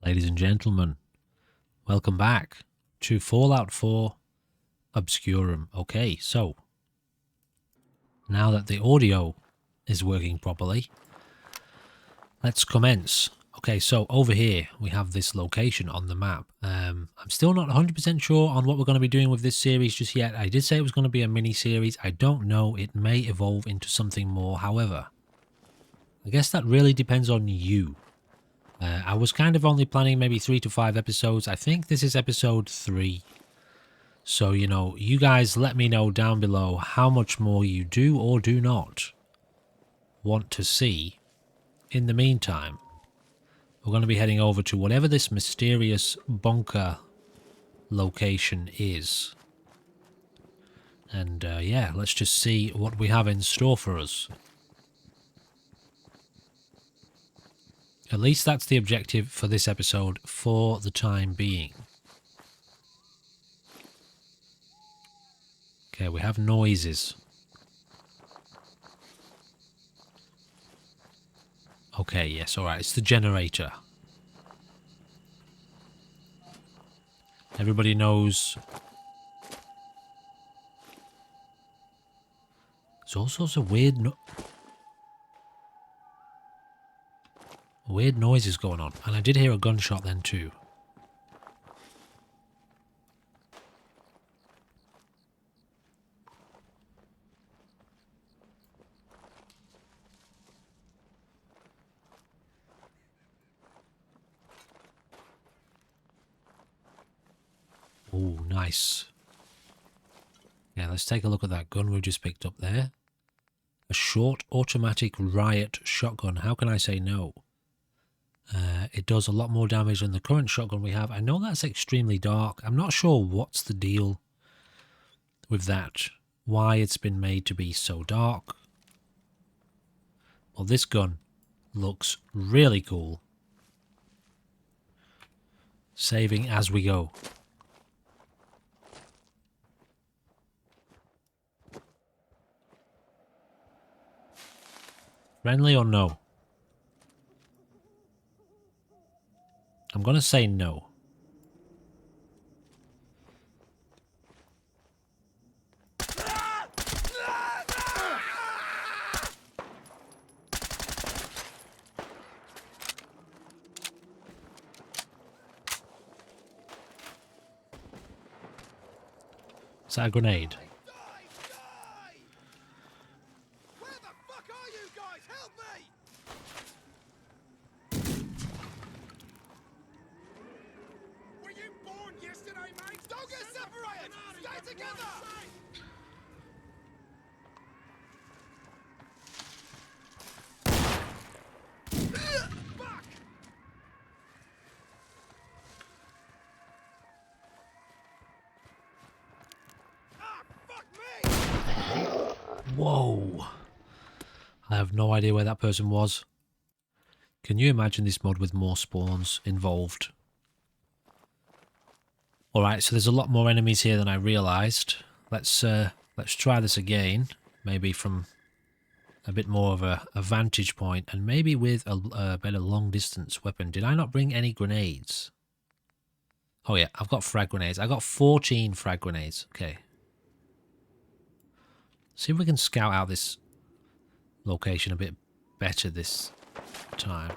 Ladies and gentlemen, welcome back to Fallout 4 Obscurum. Okay, so now that the audio is working properly, let's commence. Okay, so over here we have this location on the map. I'm still not 100% sure on what we're going to be doing with this series just yet. I did say it was going to be a mini-series. I don't know. It may evolve into something more. However, I guess that really depends on you. I was kind of only planning maybe 3 to 5 episodes. I think this is episode 3. So, you know, you guys let me know down below how much more you do or do not want to see. In the meantime, we're going to be heading over to whatever this mysterious bunker location is. And yeah, let's just see what we have in store for us. At least that's the objective for this episode for the time being. Okay, we have noises. Okay, yes, alright, it's the generator. Everybody knows. There's all sorts of weird noises going on. And I did hear a gunshot then too. Oh, nice. Yeah, let's take a look at that gun we just picked up there. A short automatic riot shotgun. How can I say no? It does a lot more damage than the current shotgun we have. I know that's extremely dark. I'm not sure what's the deal with that. Why it's been made to be so dark. Well, this gun looks really cool. Saving as we go. Friendly or no? I'm going to say no. Is that a grenade? Where the fuck are you guys? Help me! Were you born yesterday, mate? Don't get separated! Stay together! Fuck! Ah, fuck me! Whoa. I have no idea where that person was. Can you imagine this mod with more spawns involved? Alright, so there's a lot more enemies here than I realised. Let's try this again. Maybe from a bit more of a vantage point, and maybe with a better long distance weapon. Did I not bring any grenades? Oh yeah, I've got frag grenades. I got 14 frag grenades. Okay. See if we can scout out this location a bit better this time.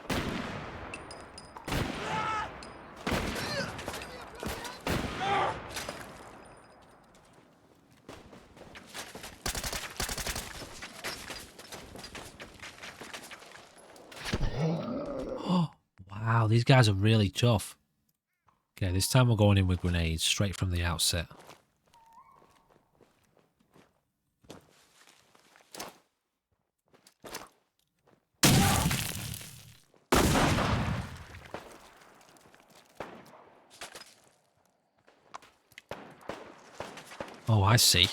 Oh, wow, these guys are really tough. Okay, this time we're going in with grenades straight from the outset. Oh, I see.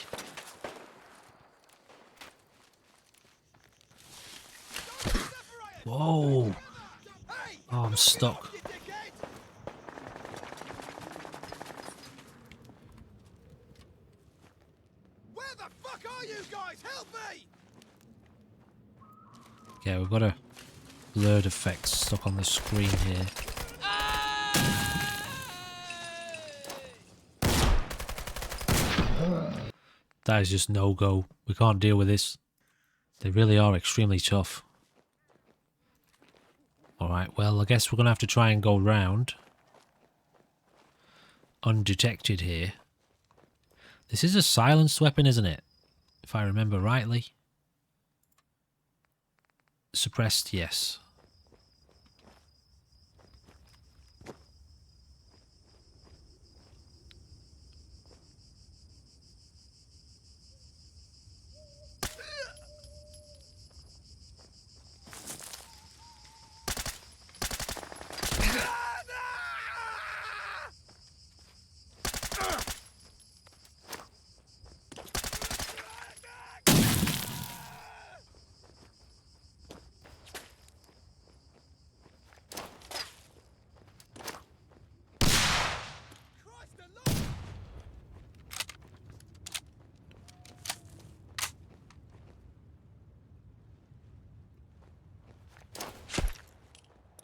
Whoa. Oh, I'm stuck. Where the fuck are you guys? Help me! Okay, we've got a blurred effect stuck on the screen here. That is just no go. We can't deal with this. They really are extremely tough. Alright, well, I guess we're going to have to try and go round undetected here. This is a silenced weapon, isn't it? If I remember rightly. Suppressed, yes.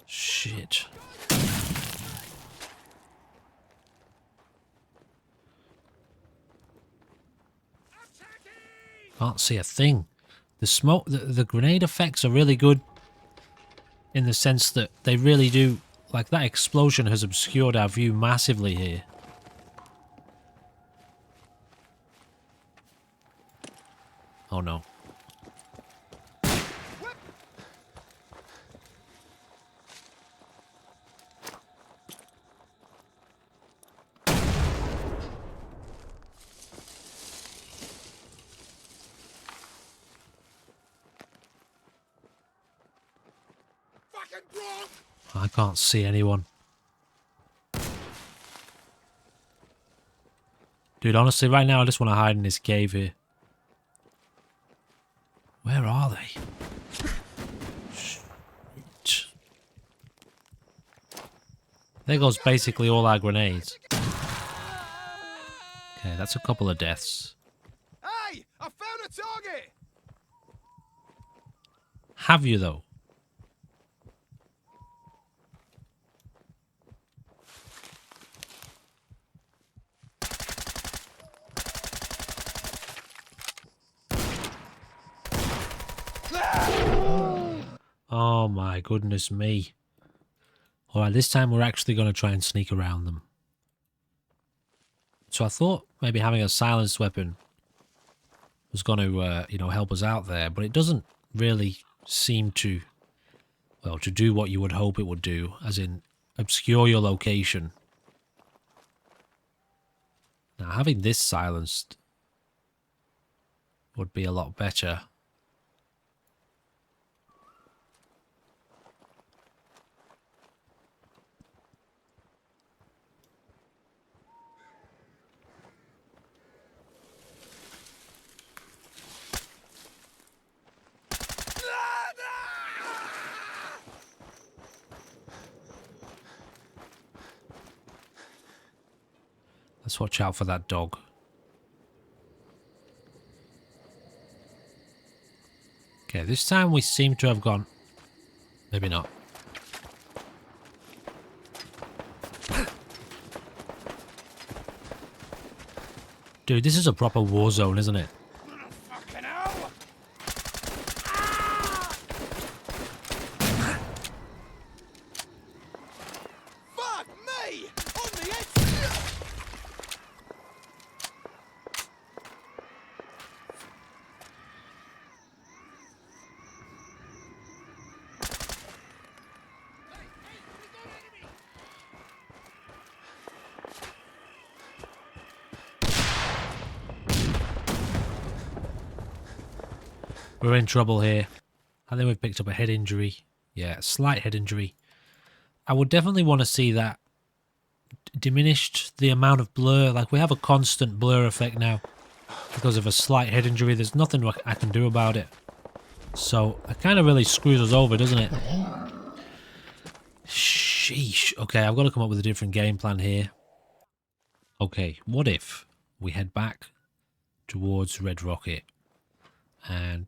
Shit. Can't see a thing. The smoke, the grenade effects are really good in the sense that they really do, like that explosion has obscured our view massively here. Oh no. I can't see anyone. Dude, honestly, right now I just want to hide in this cave here. Where are they? Shit. There goes basically all our grenades. Okay, that's a couple of deaths. Hey, I found a target. Have you, though? Oh my goodness me. Alright, this time we're actually going to try and sneak around them. So I thought maybe having a silenced weapon was going to, you know, help us out there, but it doesn't really seem to, well, to do what you would hope it would do, as in obscure your location. Now, having this silenced would be a lot better. Let's watch out for that dog. Okay, this time we seem to have gone... Maybe not. Dude, this is a proper war zone, isn't it? Fucking hell. Fuck me! On the edge! We're in trouble here. I think we've picked up a head injury. Yeah, a slight head injury. I would definitely want to see that diminished, the amount of blur. Like, we have a constant blur effect now because of a slight head injury. There's nothing I can do about it. So, it kind of really screws us over, doesn't it? Sheesh. Okay, I've got to come up with a different game plan here. Okay, what if we head back towards Red Rocket and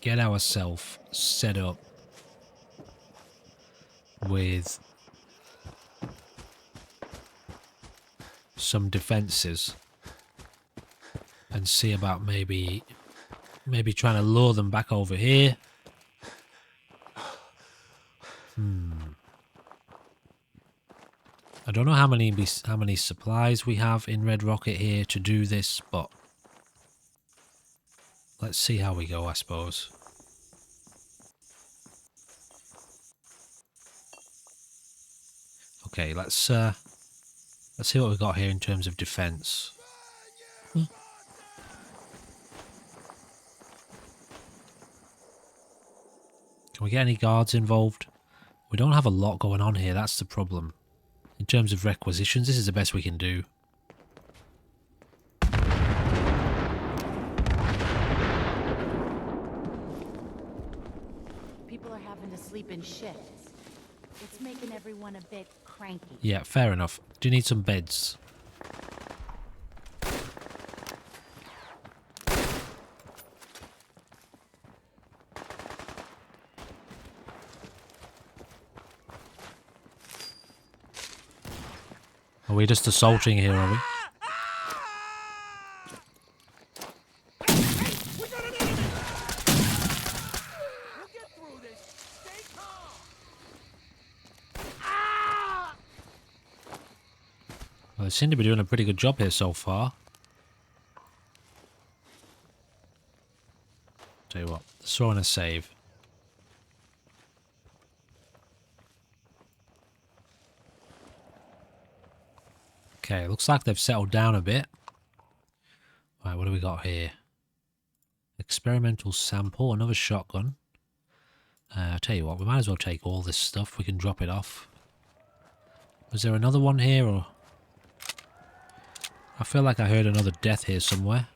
get ourselves set up with some defenses and see about maybe trying to lure them back over here. I don't know how many supplies we have in Red Rocket here to do this, but let's see how we go, I suppose. Okay, let's see what we've got here in terms of defense. Can we get any guards involved? We don't have a lot going on here, that's the problem. In terms of requisitions, this is the best we can do. People are having to sleep in shifts. It's making everyone a bit cranky. Yeah, fair enough. Do you need some beds? Are we just assaulting here, are we? We got an enemy! We'll get through this. Stay calm. Well, they seem to be doing a pretty good job here so far. Tell you what, let's throw in a save. Okay, looks like they've settled down a bit. Right, what do we got here? Experimental sample, another shotgun. I'll tell you what, we might as well take all this stuff. We can drop it off. Was there another one here, or...? I feel like I heard another death here somewhere.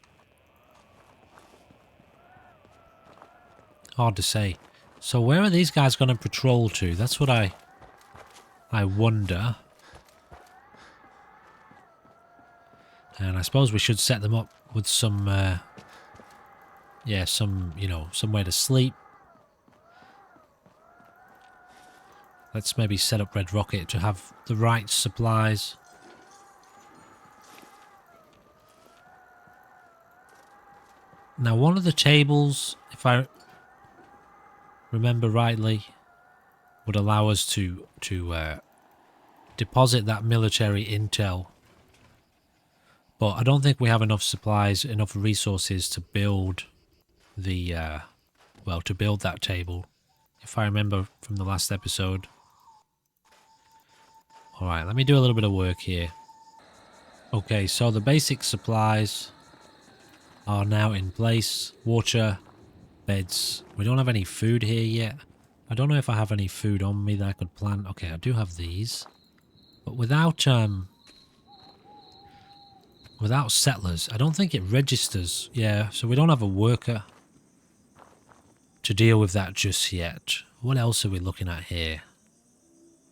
Hard to say. So where are these guys going to patrol to? That's what I wonder. And I suppose we should set them up with some, yeah, somewhere to sleep. Let's maybe set up Red Rocket to have the right supplies. Now, one of the tables, if I remember rightly, would allow us to deposit that military intel. But I don't think we have enough supplies, enough resources to build the, well, to build that table, if I remember from the last episode. Alright, let me do a little bit of work here. Okay, so the basic supplies are now in place. Water, beds. We don't have any food here yet. I don't know if I have any food on me that I could plant. Okay, I do have these. But without settlers, I don't think it registers. Yeah, so we don't have a worker to deal with that just yet. What else are we looking at here?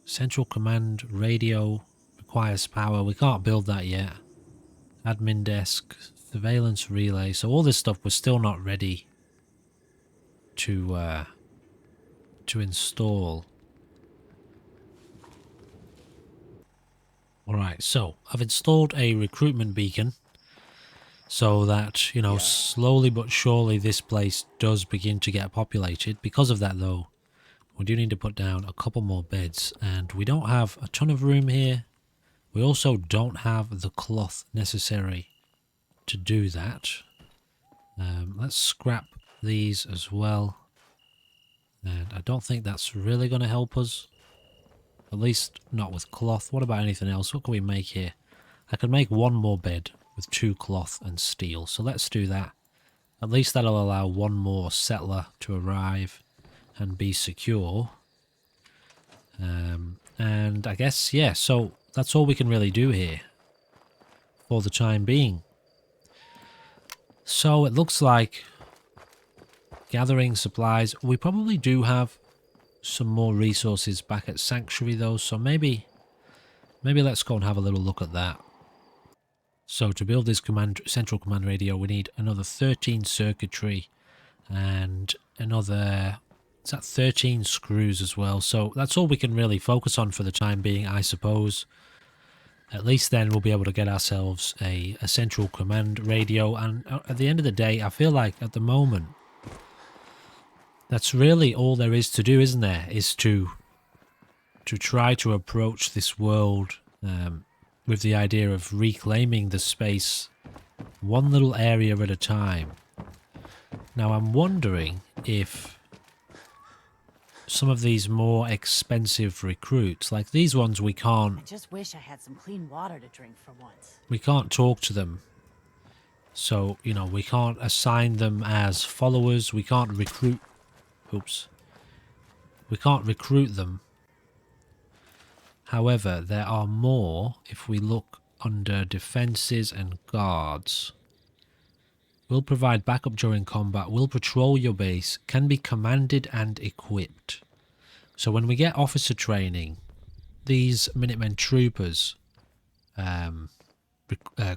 Central command radio requires power. We can't build that yet. Admin desk, surveillance relay. So all this stuff we're still not ready to install. Alright, so I've installed a recruitment beacon so that, you know, slowly but surely this place does begin to get populated. Because of that, though, we do need to put down a couple more beds, and we don't have a ton of room here. We also don't have the cloth necessary to do that. Let's scrap these as well. And I don't think that's really going to help us. At least not with cloth. What about anything else? What can we make here? I could make one more bed with 2 cloth and steel. So let's do that. At least that'll allow one more settler to arrive and be secure. And I guess, yeah, so that's all we can really do here for the time being. So it looks like gathering supplies. We probably do have some more resources back at Sanctuary though, so maybe let's go and have a little look at that. So to build this central command radio, we need another 13 circuitry and another, is that 13 screws as well. So that's all we can really focus on for the time being, I suppose. At least then we'll be able to get ourselves a central command radio. And at the end of the day, I feel like at the moment, that's really all there is to do, isn't there? Is to try to approach this world with the idea of reclaiming the space one little area at a time. Now I'm wondering if some of these more expensive recruits, like these ones, we I just wish I had some clean water to drink for once. can't talk to them. So, you know, we can't assign them as followers. We can't recruit. Oops. We can't recruit them. However, there are more if we look under defenses and guards. Will provide backup during combat, will patrol your base, can be commanded and equipped. So when we get officer training, these Minutemen troopers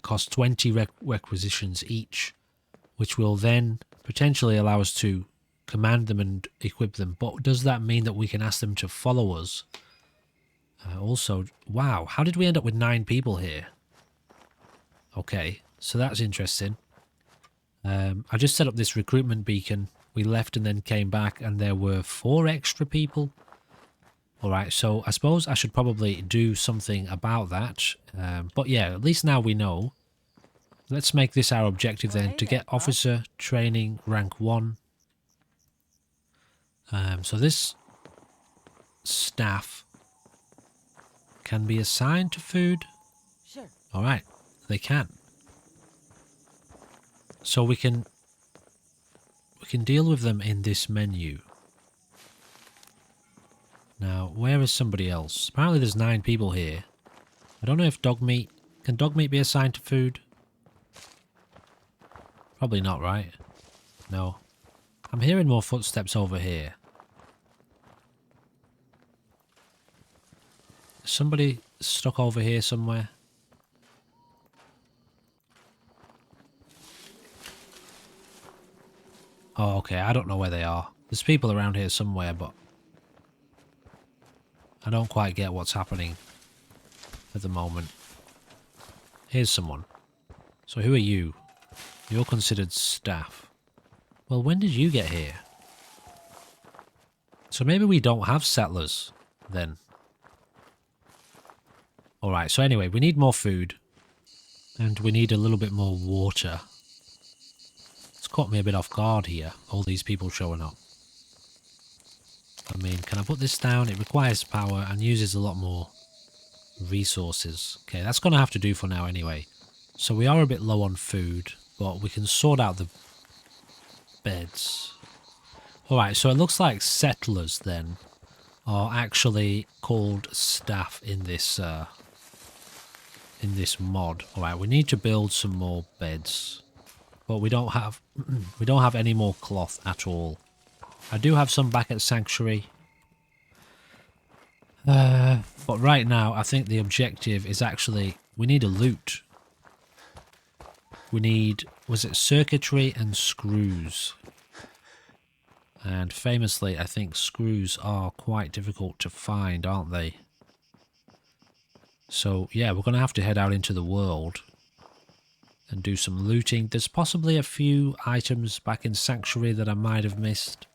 cost 20 requisitions each, which will then potentially allow us to command them and equip them. But does that mean that we can ask them to follow us? Also, wow, how did we end up with 9 people here? Okay, so that's interesting. I just set up this recruitment beacon. We left and then came back and there were 4 extra people. Alright, so I suppose I should probably do something about that. But yeah, at least now we know. Let's make this our objective then, to get officer training rank 1. So this staff can be assigned to food. Sure. Alright, they can. So we can deal with them in this menu. Now, where is somebody else? Apparently there's 9 people here. I don't know if dog meat... Can dog meat be assigned to food? Probably not, right? No. I'm hearing more footsteps over here. Is somebody stuck over here somewhere? Oh, okay, I don't know where they are. There's people around here somewhere, but I don't quite get what's happening at the moment. Here's someone. So who are you? You're considered staff. Well, when did you get here? So maybe we don't have settlers, then. Alright, so anyway, we need more food. And we need a little bit more water. It's caught me a bit off guard here, all these people showing up. I mean, can I put this down? It requires power and uses a lot more resources. Okay, that's going to have to do for now anyway. So we are a bit low on food, but we can sort out the beds. Alright, so it looks like settlers then are actually called staff in this mod. Alright, we need to build some more beds. But we don't have any more cloth at all. I do have some back at Sanctuary. But right now, I think the objective is actually... We need a loot. We need... Was it circuitry and screws? And famously, I think screws are quite difficult to find, aren't they? So, yeah, we're going to have to head out into the world and do some looting. There's possibly a few items back in Sanctuary that I might have missed.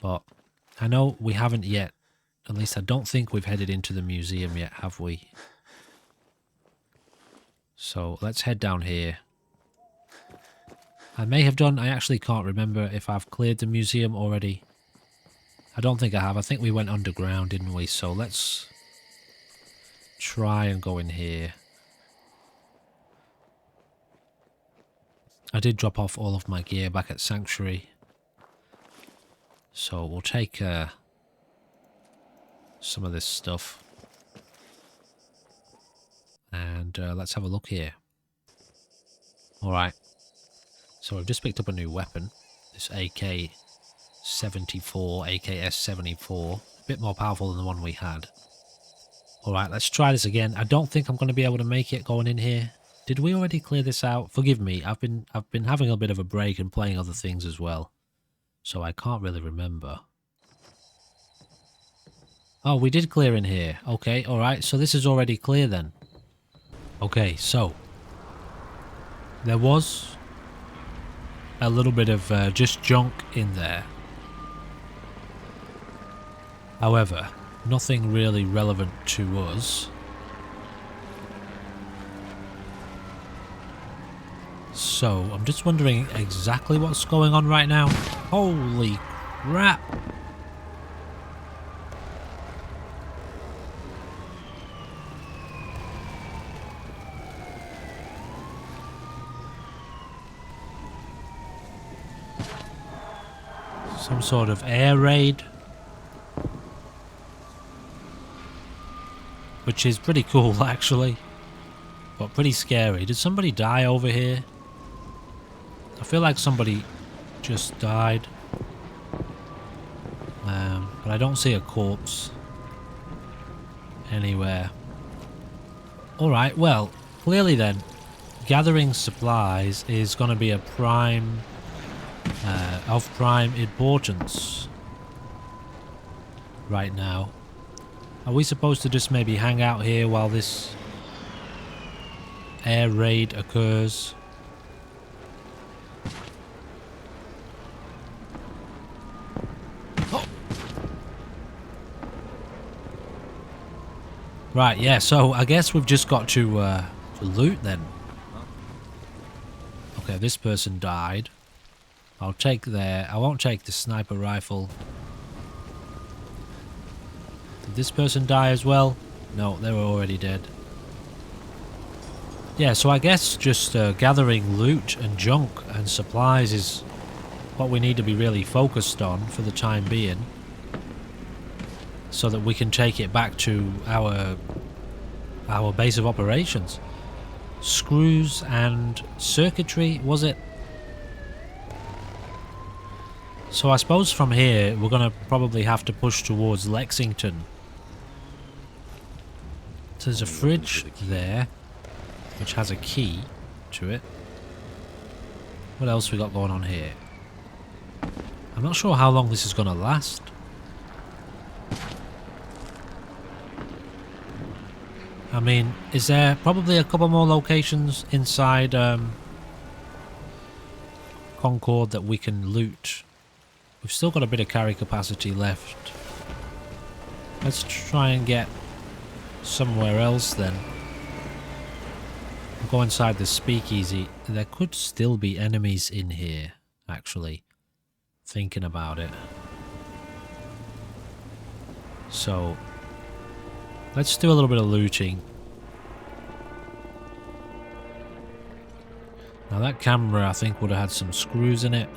But I know we haven't yet. At least I don't think we've headed into the museum yet, have we? So let's head down here. I may have done. I actually can't remember if I've cleared the museum already. I don't think I have. I think we went underground, didn't we? So let's try and go in here. I did drop off all of my gear back at Sanctuary. So we'll take some of this stuff. And let's have a look here. Alright. So we've just picked up a new weapon. This AK-74, AKS-74. A bit more powerful than the one we had. Alright, let's try this again. I don't think I'm going to be able to make it going in here. Did we already clear this out? Forgive me, I've been having a bit of a break and playing other things as well. So I can't really remember. Oh, we did clear in here. Okay, alright. So this is already clear then. Okay, so there was a little bit of just junk in there. However, nothing really relevant to us. So, I'm just wondering exactly what's going on right now. Holy crap! Some sort of air raid. Which is pretty cool, actually. But pretty scary. Did somebody die over here? I feel like somebody just died. But I don't see a corpse anywhere. Alright, well, clearly then, gathering supplies is going to be a prime, of prime importance right now. Are we supposed to just maybe hang out here while this air raid occurs? Oh. Right, yeah, so I guess we've just got to loot then. Okay, this person died. I won't take the sniper rifle. Did this person die as well? No, they were already dead. Yeah, so I guess just gathering loot and junk and supplies is what we need to be really focused on for the time being. So that we can take it back to our base of operations. Screws and circuitry, was it? So I suppose from here we're going to probably have to push towards Lexington. So there's a fridge there, which has a key to it. What else we got going on here? I'm not sure how long this is going to last. I mean, is there probably a couple more locations inside Concord that we can loot? We've still got a bit of carry capacity left. Let's try and get somewhere else then. We'll go inside the speakeasy. There could still be enemies in here, actually. Thinking about it. So, let's do a little bit of looting. Now that camera I think would have had some screws in it.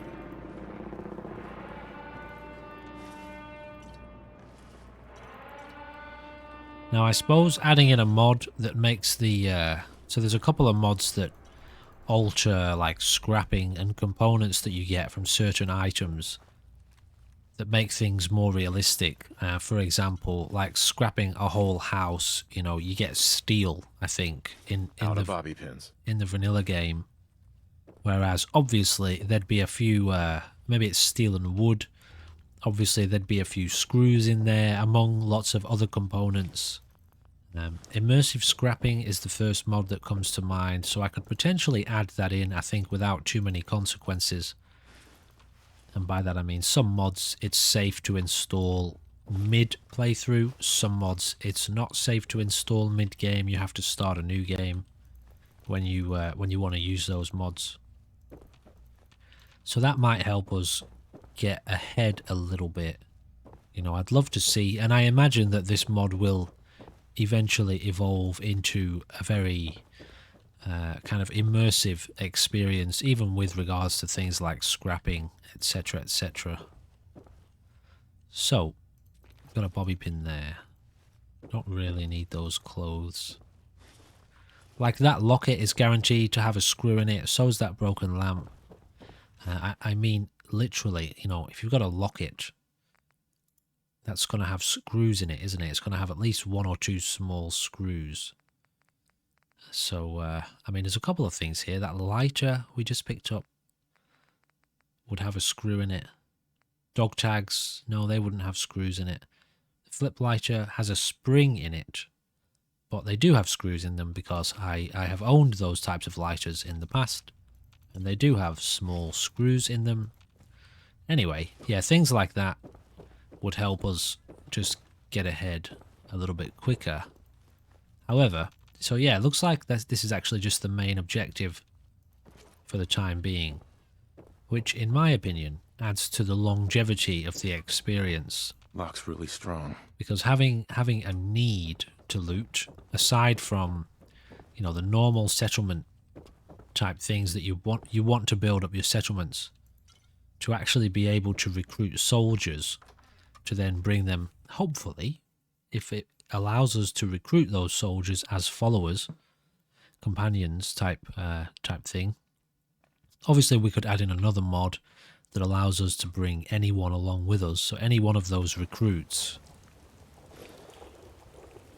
Now I suppose adding in a mod that makes the... so there's a couple of mods that alter like scrapping and components that you get from certain items that make things more realistic. For example, like scrapping a whole house, you know, you get steel, I think, in Out of bobby pins. in the vanilla game. Whereas obviously there'd be a few, maybe it's steel and wood. Obviously there'd be a few screws in there among lots of other components. Immersive scrapping is the first mod that comes to mind, so I could potentially add that in, I think, without too many consequences. And by that I mean some mods it's safe to install mid playthrough, some mods it's not safe to install mid game. You have to start a new game when you want to use those mods. So that might help us get ahead a little bit. You know, I'd love to see, and I imagine that this mod will eventually evolve into a very kind of immersive experience, even with regards to things like scrapping, etc, etc. So, got a bobby pin there. Don't really need those clothes. Like that locket is guaranteed to have a screw in it, so is that broken lamp. I mean, literally, you know, if you've got a locket, that's going to have screws in it, isn't it? It's going to have at least one or two small screws. So, I mean, there's a couple of things here. That lighter we just picked up would have a screw in it. Dog tags, no, they wouldn't have screws in it. flip lighter has a spring in it, but they do have screws in them because I have owned those types of lighters in the past, and they do have small screws in them. Anyway, yeah, things like that would help us just get ahead a little bit quicker. However, so yeah, it looks like this is actually just the main objective for the time being, which in my opinion adds to the longevity of the experience. Lock's really strong. Because having a need to loot, aside from, you know, the normal settlement type things that you want to build up your settlements, to actually be able to recruit soldiers to then bring them, hopefully, if it allows us to recruit those soldiers as followers, companions type thing. Obviously, we could add in another mod that allows us to bring anyone along with us. So any one of those recruits,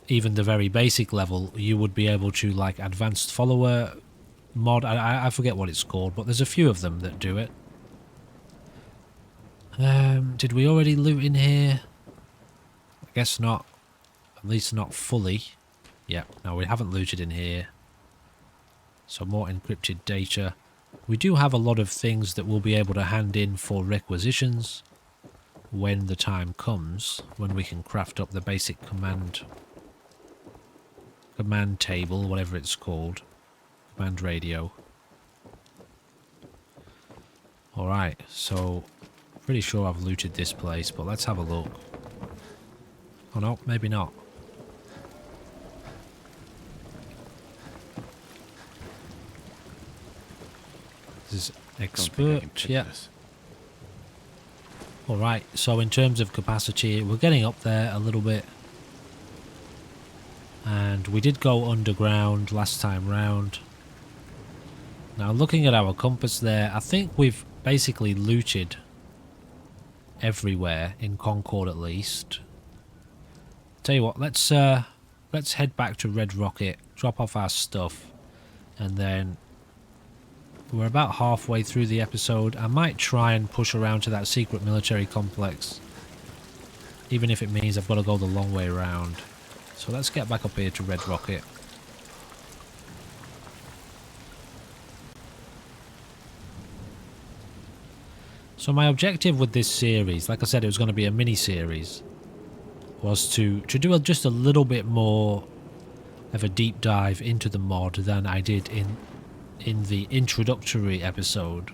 even the very basic level, you would be able to, like, advanced follower mod. I forget what it's called, but there's a few of them that do it. Did we already loot in here? I guess not. At least not fully. Yep, no, we haven't looted in here. So more encrypted data. We do have a lot of things that we'll be able to hand in for requisitions when the time comes, when we can craft up the basic command table, whatever it's called. Command radio. Alright, so pretty sure I've looted this place, but let's have a look. Oh no, maybe not. This is expert, yeah. Alright, so in terms of capacity, we're getting up there a little bit. And we did go underground last time round. Now looking at our compass there, I think we've basically looted everywhere in Concord at least. Tell you what, let's head back to Red Rocket, drop off our stuff, and then we're about halfway through the episode. I might try and push around to that secret military complex, even if it means I've got to go the long way around. So let's get back up here to Red Rocket. So my objective with this series, like I said, it was going to be a mini-series, was to do just a little bit more of a deep dive into the mod than I did in the introductory episode.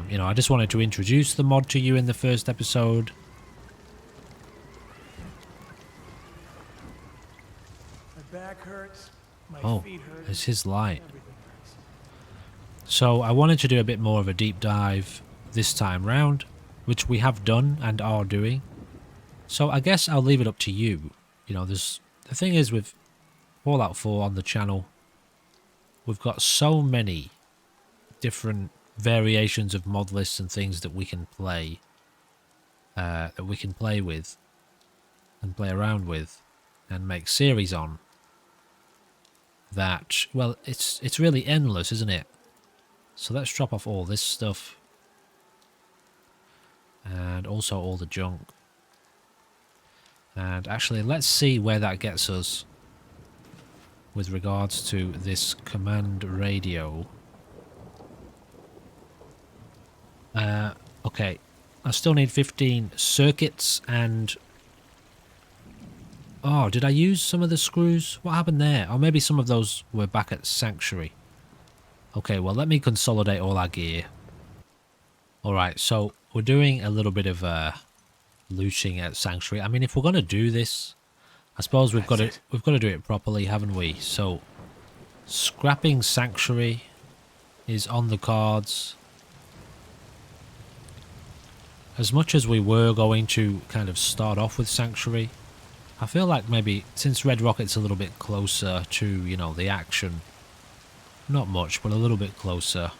You know, I just wanted to introduce the mod to you in the first episode. My back hurts, my feet hurt. It's his light. So I wanted to do a bit more of a deep dive this time round, which we have done and are doing. So I guess I'll leave it up to you. You know, the thing is with Fallout 4 on the channel, we've got so many different variations of mod lists and things that we can play, with and play around with and make series on, that, well, it's really endless, isn't it? So let's drop off all this stuff and also all the junk. And actually, let's see where that gets us with regards to this command radio. Okay, I still need 15 circuits and... Oh, did I use some of the screws? What happened there? Or maybe some of those were back at Sanctuary. Okay, well, let me consolidate all our gear. Alright, so we're doing a little bit of looting at Sanctuary. I mean, if we're going to do this, I suppose we've got to do it properly, haven't we? So, scrapping Sanctuary is on the cards. As much as we were going to kind of start off with Sanctuary, I feel like maybe, since Red Rocket's a little bit closer to, you know, the action, not much, but a little bit closer,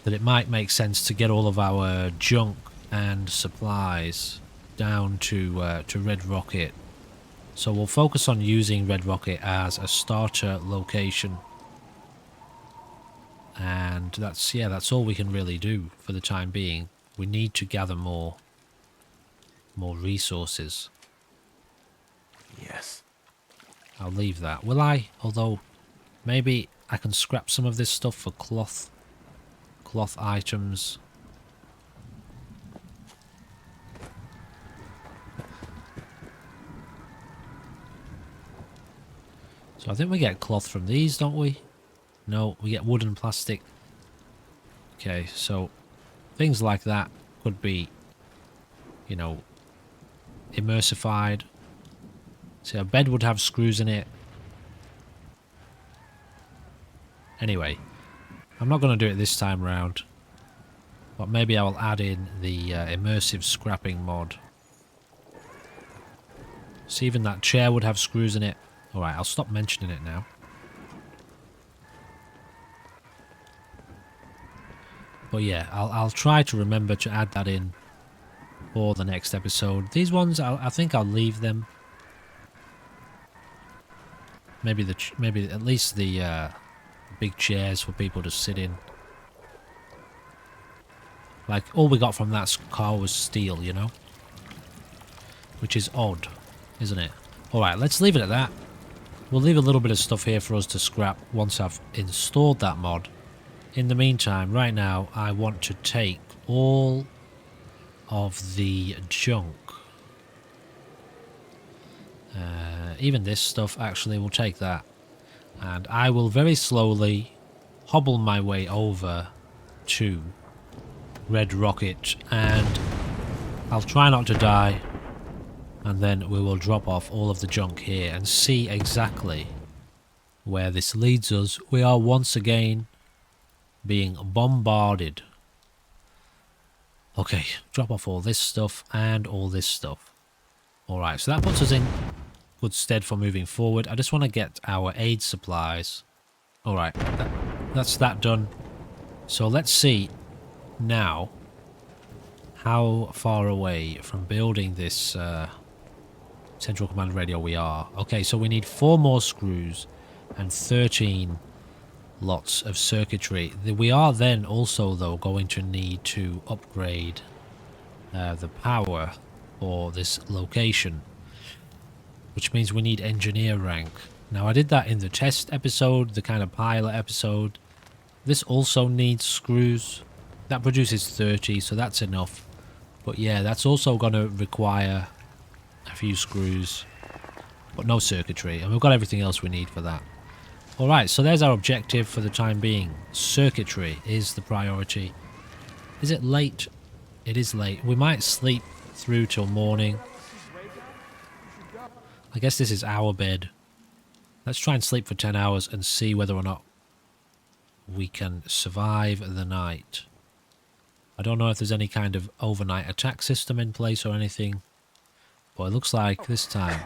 that it might make sense to get all of our junk and supplies down to Red Rocket. So we'll focus on using Red Rocket as a starter location. And that's all we can really do for the time being. we need to gather more resources. Yes. I'll leave that. Will I? Although, maybe I can scrap some of this stuff for cloth items. So I think we get cloth from these, don't we? No, we get wood and plastic. Okay, so things like that could be, you know, immersified. See, a bed would have screws in it. Anyway, I'm not going to do it this time round. But maybe I will add in the immersive scrapping mod. See, even that chair would have screws in it. Alright, I'll stop mentioning it now. But yeah, I'll try to remember to add that in for the next episode. These ones, I think I'll leave them. Maybe at least the big chairs for people to sit in. Like, all we got from that car was steel, you know? Which is odd, isn't it? Alright, let's leave it at that. We'll leave a little bit of stuff here for us to scrap once I've installed that mod. In the meantime, right now, I want to take all of the junk. Even this stuff, actually, we'll take that. And I will very slowly hobble my way over to Red Rocket, and I'll try not to die, and then we will drop off all of the junk here and see exactly where this leads us. We are once again being bombarded. Okay, drop off all this stuff and all this stuff. Alright, so that puts us in good stead for moving forward. I just want to get our aid supplies. Alright, that's that done. So let's see now how far away from building this central command radio we are. Okay, so we need 4 more screws and 13 lots of circuitry. We are then also, though, going to need to upgrade the power for this location, which means we need engineer rank. Now, I did that in the test episode, the kind of pilot episode. This also needs screws. That produces 30, so that's enough. But yeah, that's also going to require a few screws, but no circuitry, and we've got everything else we need for that. Alright, so there's our objective for the time being. Circuitry is the priority. Is it late? It is late. We might sleep through till morning. I guess this is our bed. Let's try and sleep for 10 hours and see whether or not we can survive the night. I don't know if there's any kind of overnight attack system in place or anything, but it looks like this time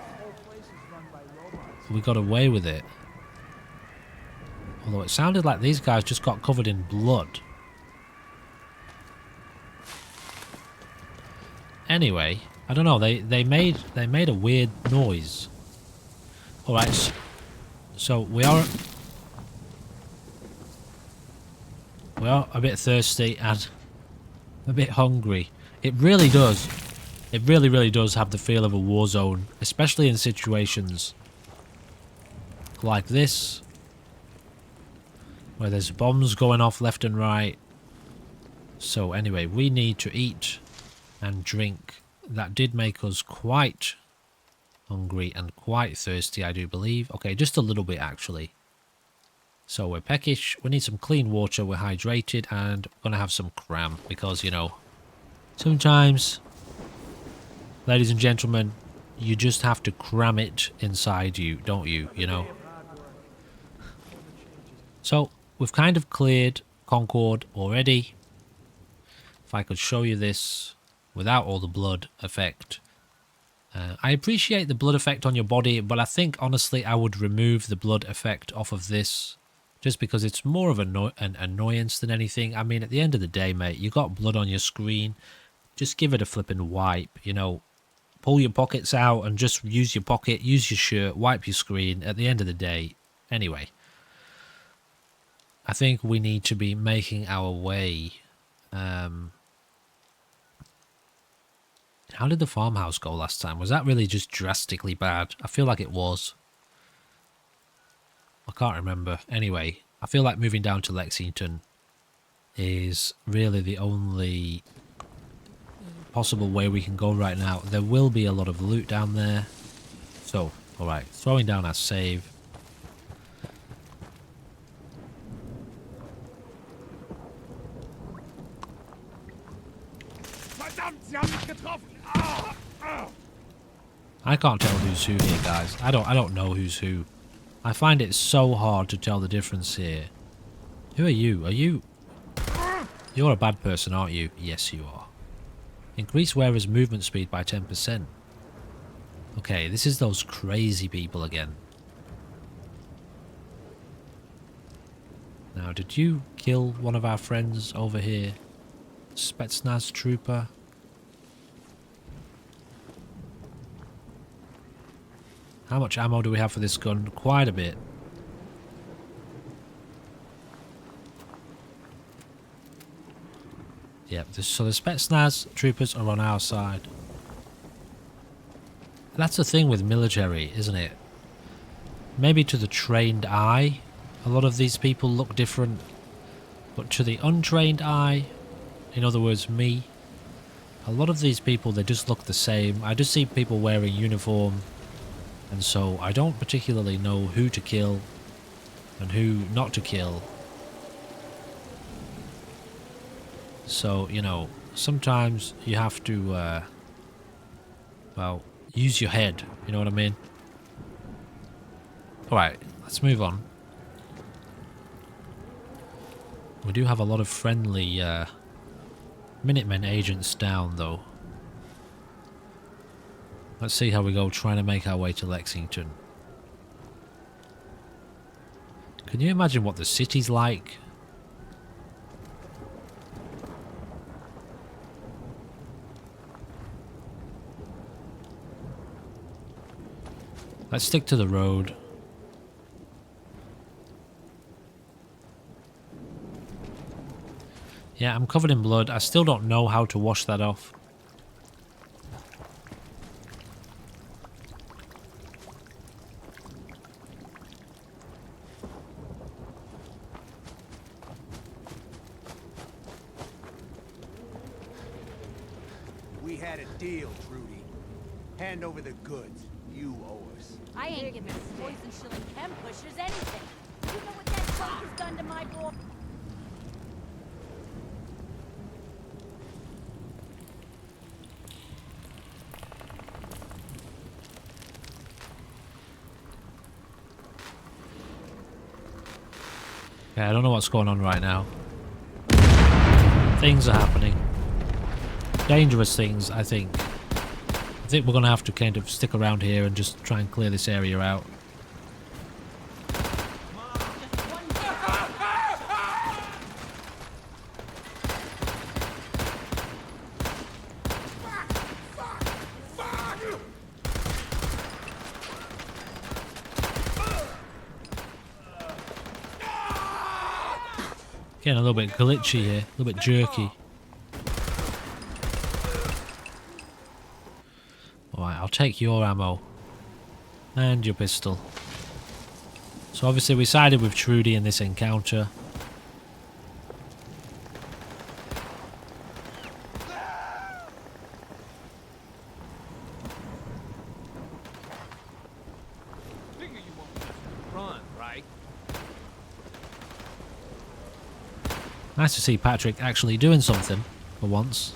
we got away with it. Although it sounded like these guys just got covered in blood. Anyway, I don't know, they made a weird noise. Alright, so we are a bit thirsty and a bit hungry. It really does. It really does have the feel of a war zone, especially in situations like this, where there's bombs going off left and right. So anyway, we need to eat and drink. That did make us quite hungry and quite thirsty, I do believe. Okay, just a little bit actually. So we're peckish, we need some clean water, we're hydrated, and we're going to have some cram because, you know, sometimes, ladies and gentlemen, you just have to cram it inside you, don't you, you know? So, we've kind of cleared Concord already. If I could show you this without all the blood effect. I appreciate the blood effect on your body, but I think, honestly, I would remove the blood effect off of this. Just because it's more of an annoyance than anything. I mean, at the end of the day, mate, you got blood on your screen. Just give it a flipping wipe, you know. Pull your pockets out and just use your pocket, use your shirt, wipe your screen at the end of the day. Anyway, I think we need to be making our way How did the farmhouse go last time? Was that really just drastically bad? I feel like it was. I can't remember. Anyway, I feel like moving down to Lexington is really the only possible way we can go right now. There will be a lot of loot down there. So, alright, throwing down our save. Verdammt, Sie haben mich getroffen! Ah! Ah! I can't tell who's who here, guys. I don't know who's who. I find it so hard to tell the difference here. Who are you? Are you... You're a bad person, aren't you? Yes, you are. Increase wearer's movement speed by 10%. Okay, this is those crazy people again. Now, did you kill one of our friends over here? Spetsnaz trooper? How much ammo do we have for this gun? Quite a bit. Yep, so the Spetsnaz troopers are on our side. That's the thing with military, isn't it? Maybe to the trained eye, a lot of these people look different. But to the untrained eye, in other words, me, a lot of these people, they just look the same. I just see people wearing uniform. And so I don't particularly know who to kill and who not to kill. So, you know, sometimes you have to, well, use your head, you know what I mean? Alright, let's move on. We do have a lot of friendly, Minutemen agents down, though. Let's see how we go trying to make our way to Lexington. Can you imagine what the city's like? Let's stick to the road. Yeah, I'm covered in blood. I still don't know how to wash that off. We had a deal, Trudy. Hand over the goods. You owe us. I ain't giving poison shilling chem pushers anything. You know what that junk has done to my boy? Yeah, I don't know what's going on right now. Things are happening. Dangerous things, I think. I think we're going to have to kind of stick around here and just try and clear this area out. Getting a little bit glitchy here, a little bit jerky. Alright, I'll take your ammo. And your pistol. So obviously we sided with Trudy in this encounter. Figure you won't just run, right? Nice to see Patrick actually doing something for once.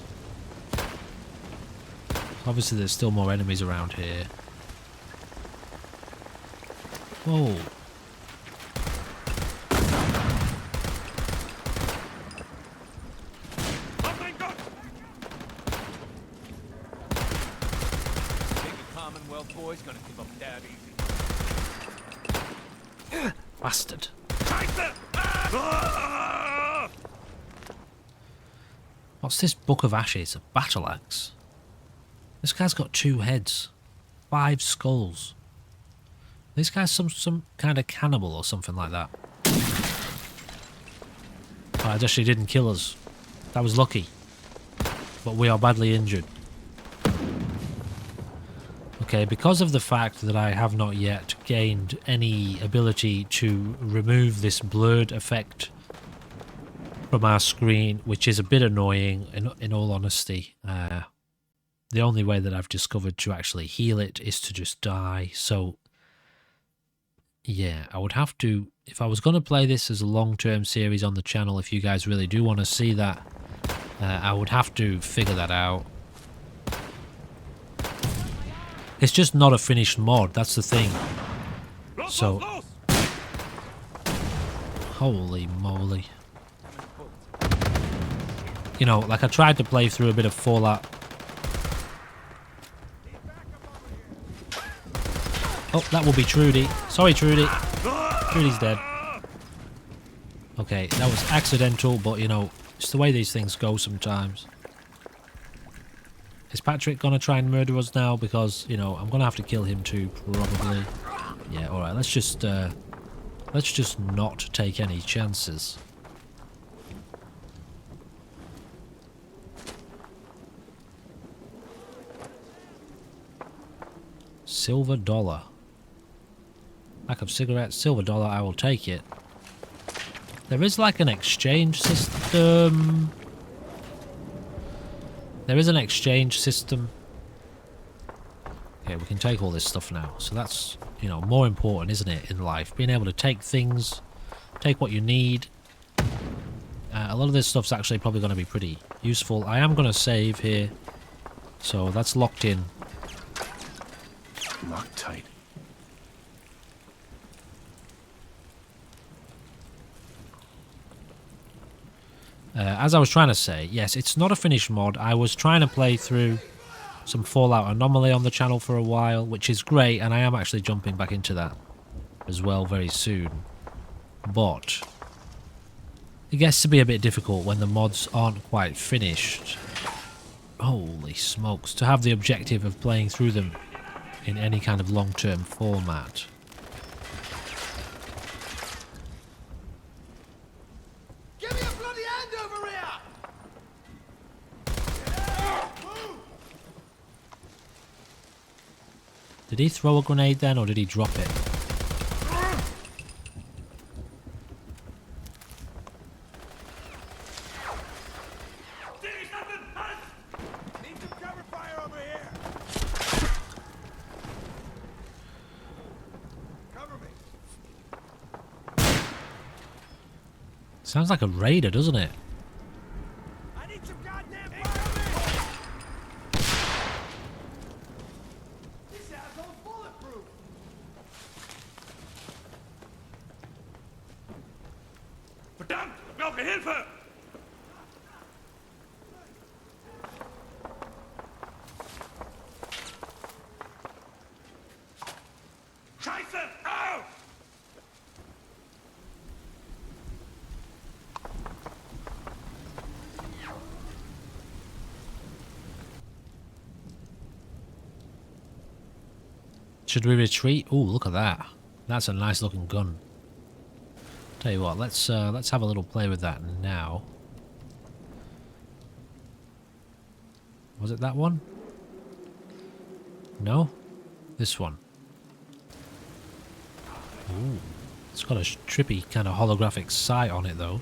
Obviously there's still more enemies around here. Whoa. Oh my God! Think a Commonwealth boy's gonna give up that easy. Bastard. Scheiße! Ah! What's this Book of Ashes? A battle axe? This guy's got 2 heads. 5 skulls. This guy's some kind of cannibal or something like that. Oh, it actually didn't kill us. That was lucky. But we are badly injured. Okay, because of the fact that I have not yet gained any ability to remove this blurred effect from our screen, which is a bit annoying in all honesty. The only way that I've discovered to actually heal it is to just die. So, yeah, I would have to, if I was going to play this as a long-term series on the channel, if you guys really do want to see that, I would have to figure that out. It's just not a finished mod, that's the thing. So, holy moly. You know, like I tried to play through a bit of Fallout. Oh, that will be Trudy. Sorry, Trudy. Trudy's dead. Okay, that was accidental, but you know, it's the way these things go sometimes. Is Patrick gonna try and murder us now? Because, you know, I'm gonna have to kill him too, probably. Yeah, alright, let's just not take any chances. Silver dollar. Pack of cigarettes, silver dollar, I will take it. There is like an exchange system. There is an exchange system. Okay, we can take all this stuff now. So that's, you know, more important, isn't it, in life? Being able to take things, take what you need. A lot of this stuff's actually probably going to be pretty useful. I am going to save here. So that's locked in. Locked tight. As I was trying to say, yes, it's not a finished mod. I was trying to play through some Fallout Anomaly on the channel for a while, which is great, and I am actually jumping back into that as well very soon. But it gets to be a bit difficult when the mods aren't quite finished. Holy smokes, to have the objective of playing through them in any kind of long-term format. Give me a bloody hand over here! Did he throw a grenade then, or did he drop it? Need some cover fire over here! Cover me! Sounds like a raider, doesn't it? I need some goddamn fire! This asshole's bulletproof! Verdammt! Ich brauche Hilfe! Scheiße! Au! Should we retreat? Oh, look at that. That's a nice looking gun. Tell you what, let's have a little play with that now. Was it that one? No? This one. Ooh. It's got a trippy kind of holographic sight on it though.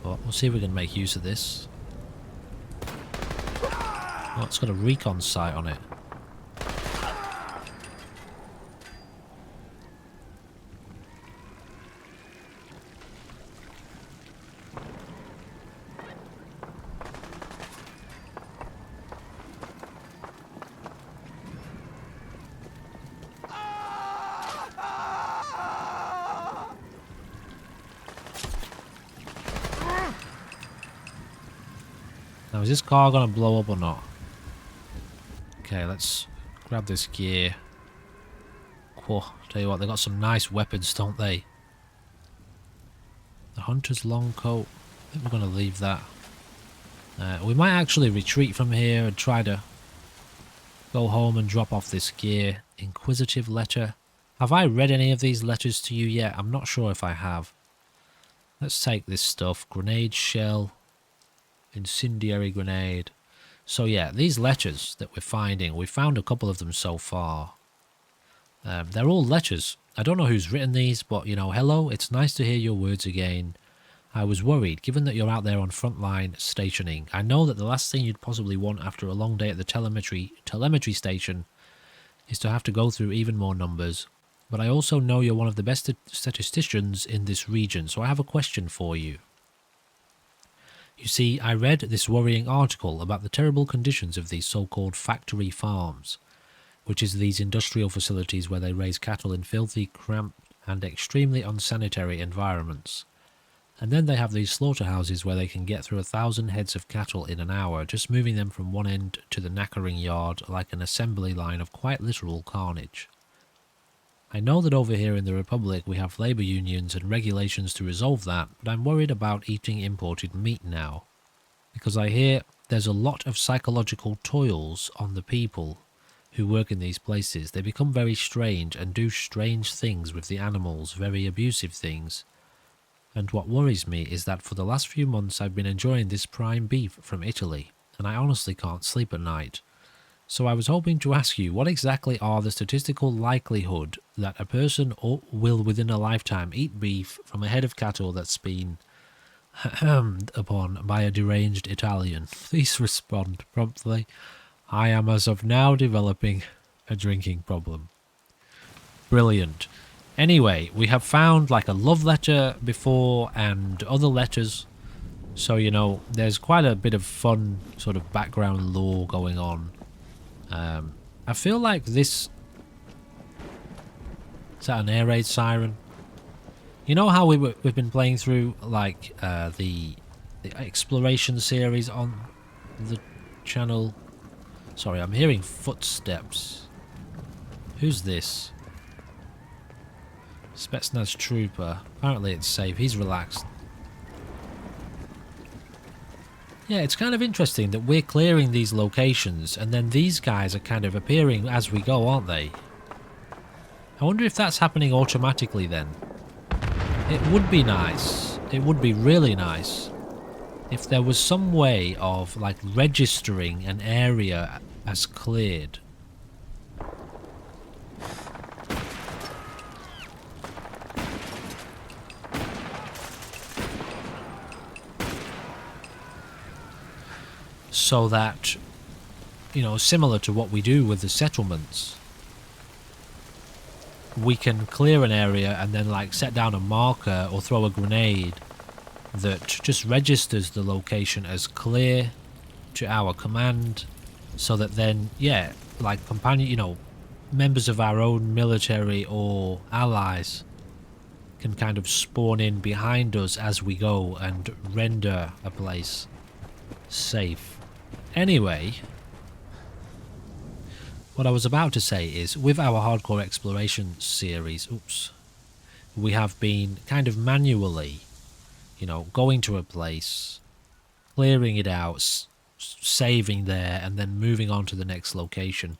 But we'll see if we can make use of this. Oh, it's got a recon sight on it. Now, is this car going to blow up or not? Okay, let's grab this gear. Whoa, tell you what, they got some nice weapons, don't they? The Hunter's long coat. I think we're going to leave that. We might actually retreat from here and try to go home and drop off this gear. Inquisitive letter. Have I read any of these letters to you yet? I'm not sure if I have. Let's take this stuff. Grenade shell. Incendiary grenade. So yeah, these letters that we're finding, we found a couple of them so far. They're all letters. I don't know who's written these, but, you know, hello, it's nice to hear your words again. I was worried, given that you're out there on frontline stationing. I know that the last thing you'd possibly want after a long day at the telemetry station is to have to go through even more numbers. But I also know you're one of the best statisticians in this region, so I have a question for you. You see, I read this worrying article about the terrible conditions of these so-called factory farms, which is these industrial facilities where they raise cattle in filthy, cramped, and extremely unsanitary environments. And then they have these slaughterhouses where they can get through 1,000 heads of cattle in an hour, just moving them from one end to the knackering yard like an assembly line of quite literal carnage. I know that over here in the Republic we have labour unions and regulations to resolve that, but I'm worried about eating imported meat now, because I hear there's a lot of psychological toils on the people who work in these places. They become very strange and do strange things with the animals, very abusive things. And what worries me is that for the last few months I've been enjoying this prime beef from Italy, and I honestly can't sleep at night. So I was hoping to ask you, what exactly are the statistical likelihood that a person will within a lifetime eat beef from a head of cattle that's been hammed upon by a deranged Italian? Please respond promptly. I am as of now developing a drinking problem. Brilliant. Anyway, we have found like a love letter before and other letters. So, you know, there's quite a bit of fun sort of background lore going on. I feel like this... Is that an air raid siren? You know how we've been playing through like the exploration series on the channel? Sorry, I'm hearing footsteps. Who's this? Spetsnaz trooper. Apparently it's safe. He's relaxed. Yeah, it's kind of interesting that we're clearing these locations and then these guys are kind of appearing as we go, aren't they? I wonder if that's happening automatically then. It would be nice. It would be really nice if there was some way of like registering an area as cleared. So that, you know, similar to what we do with the settlements, we can clear an area and then like set down a marker or throw a grenade that just registers the location as clear to our command, so that then, yeah, like companion, you know, members of our own military or allies can kind of spawn in behind us as we go and render a place safe. Anyway, what I was about to say is, with our hardcore exploration series, we have been kind of manually, you know, going to a place, clearing it out, saving there, and then moving on to the next location.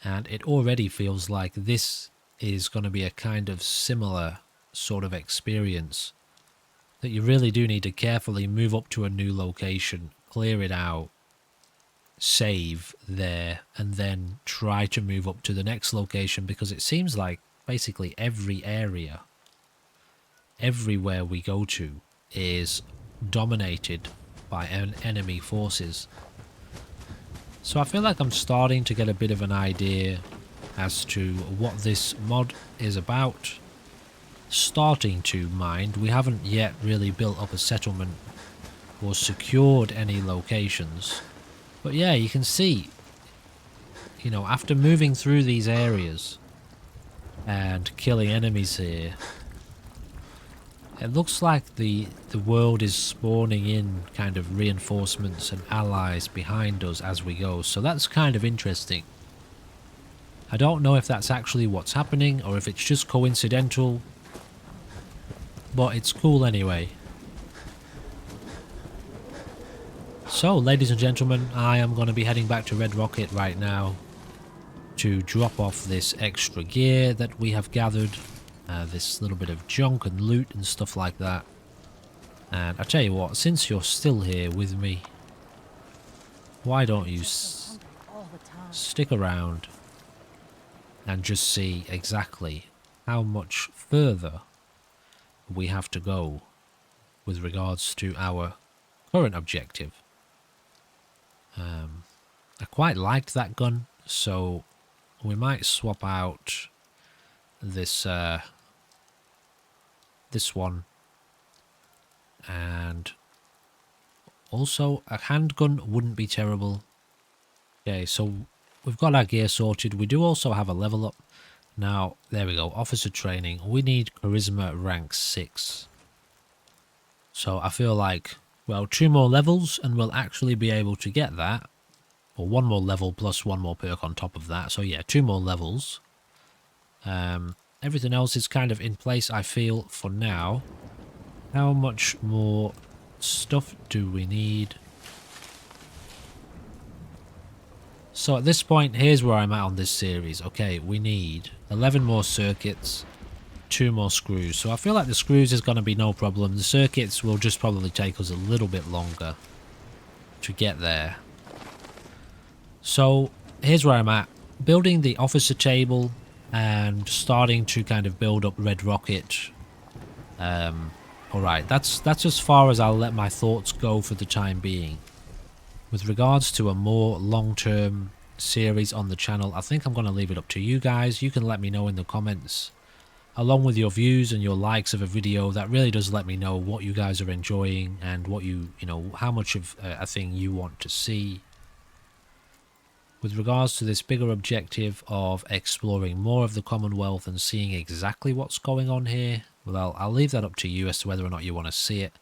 And it already feels like this is going to be a kind of similar sort of experience, that you really do need to carefully move up to a new location, clear it out, save there, and then try to move up to the next location, because it seems like basically every area, everywhere we go to, is dominated by enemy forces. So I feel like I'm starting to get a bit of an idea as to what this mod is about. Starting to mind, we haven't yet really built up a settlement or secured any locations. But yeah, you can see, you know, after moving through these areas and killing enemies here, it looks like the world is spawning in kind of reinforcements and allies behind us as we go. So that's kind of interesting. I don't know if that's actually what's happening or if it's just coincidental, but it's cool anyway. So, ladies and gentlemen, I am going to be heading back to Red Rocket right now to drop off this extra gear that we have gathered, this little bit of junk and loot and stuff like that. And I tell you what, since you're still here with me, why don't you So hungry all the time. stick around and just see exactly how much further we have to go with regards to our current objective. I quite liked that gun, so we might swap out this this one, and also a handgun wouldn't be terrible. Okay, so we've got our gear sorted. We do also have a level up. Now, there we go, officer training. We need charisma rank 6. So I feel like, well, 2 more levels and we'll actually be able to get that. Or 1 more level plus 1 more perk on top of that. So yeah, 2 more levels. Everything else is kind of in place, I feel, for now. How much more stuff do we need? So at this point, here's where I'm at on this series. Okay, we need 11 more circuits, 2 more screws. So I feel like the screws is going to be no problem. The circuits will just probably take us a little bit longer to get there. So here's where I'm at. Building the officer table and starting to kind of build up Red Rocket. Alright, that's as far as I'll let my thoughts go for the time being. With regards to a more long-term series on the channel, I think I'm going to leave it up to you guys. You can let me know in the comments, along with your views and your likes of a video. That really does let me know what you guys are enjoying and what you know, how much of a thing you want to see. With regards to this bigger objective of exploring more of the Commonwealth and seeing exactly what's going on here, well, I'll leave that up to you as to whether or not you want to see it.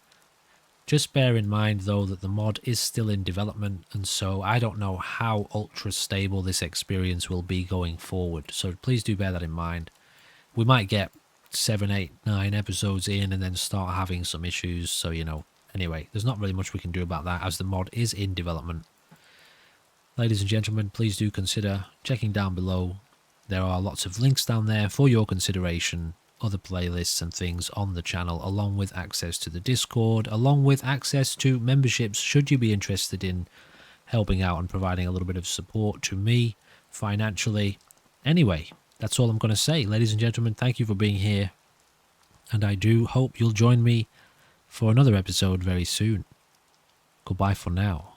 Just bear in mind, though, that the mod is still in development, and so I don't know how ultra stable this experience will be going forward, so please do bear that in mind. We might get 7, 8, 9 episodes in and then start having some issues, so, you know, anyway, there's not really much we can do about that as the mod is in development. Ladies and gentlemen, please do consider checking down below. There are lots of links down there for your consideration, other playlists and things on the channel, along with access to the Discord, along with access to memberships should you be interested in helping out and providing a little bit of support to me financially. Anyway, that's all I'm going to say. Ladies and gentlemen, thank you for being here, and I do hope you'll join me for another episode very soon. Goodbye for now.